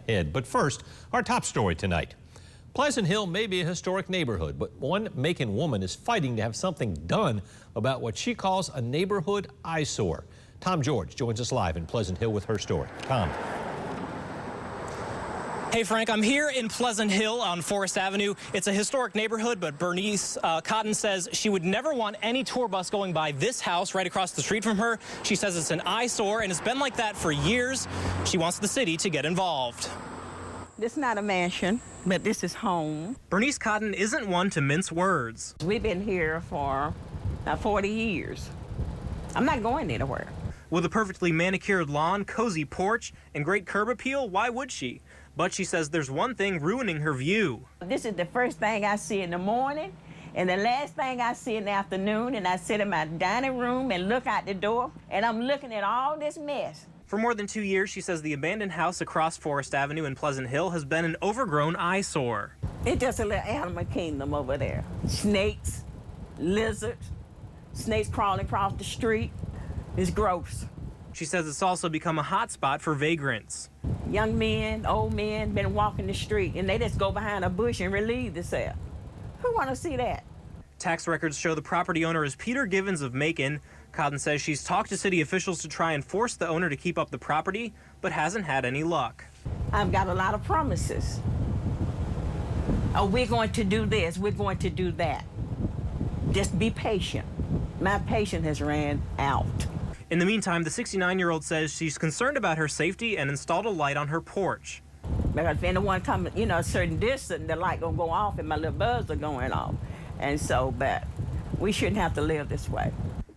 ahead. But first, our top story tonight. Pleasant Hill may be a historic neighborhood, but one Macon woman is fighting to have something done about what she calls a neighborhood eyesore. Tom George joins us live in Pleasant Hill with her story. Tom. Hey Frank, I'm here in Pleasant Hill on Forest Avenue. It's a historic neighborhood, but Bernice Cotton says she would never want any tour bus going by this house right across the street from her. She says it's an eyesore and it's been like that for years. She wants the city to get involved. This is not a mansion, but this is home. Bernice Cotton isn't one to mince words. We've been here for 40 years. I'm not going anywhere. With a perfectly manicured lawn, cozy porch, and great curb appeal, why would she? But she says there's one thing ruining her view. This is the first thing I see in the morning and the last thing I see in the afternoon, and I sit in my dining room and look out the door and I'm looking at all this mess. For more than 2 years, she says the abandoned house across Forest Avenue in Pleasant Hill has been an overgrown eyesore. It's just a little animal kingdom over there. Snakes, lizards, snakes crawling across the street. It's gross. She says it's also become a hot spot for vagrants. Young men, old men been walking the street and they just go behind a bush and relieve themselves. Who want to see that? Tax records show the property owner is Peter Givens of Macon. Cotton says she's talked to city officials to try and force the owner to keep up the property, but hasn't had any luck. I've got a lot of promises. Oh, we're going to do this, we're going to do that. Just be patient. My patience has ran out. In the meantime, the 69-year-old says she's concerned about her safety and installed a light on her porch. Because if anyone comes, a certain distance, the light gonna go off and my little buds are going off. And so, but we shouldn't have to live this way.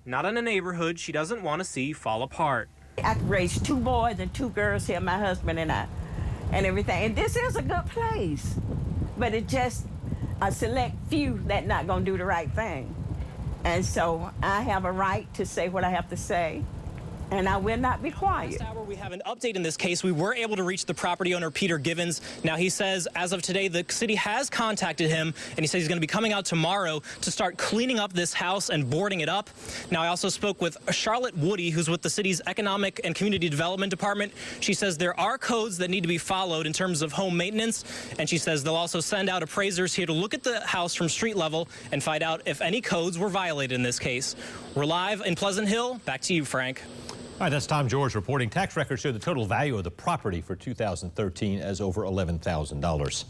Not in a neighborhood she doesn't want to see fall apart. I raised 2 boys and 2 girls here, my husband and I, and everything. And this is a good place, but it's just a select few that not gonna do the right thing. And so I have a right to say what I have to say, and I will not be quiet. This hour we have an update in this case. We were able to reach the property owner, Peter Givens. Now he says as of today, the city has contacted him, and he says he's going to be coming out tomorrow to start cleaning up this house and boarding it up. Now I also spoke with Charlotte Woody, who's with the city's Economic and Community Development Department. She says there are codes that need to be followed in terms of home maintenance, and she says they'll also send out appraisers here to look at the house from street level and find out if any codes were violated in this case. We're live in Pleasant Hill. Back to you, Frank. All right, that's Tom George reporting. Tax records show the total value of the property for 2013 as over $11,000.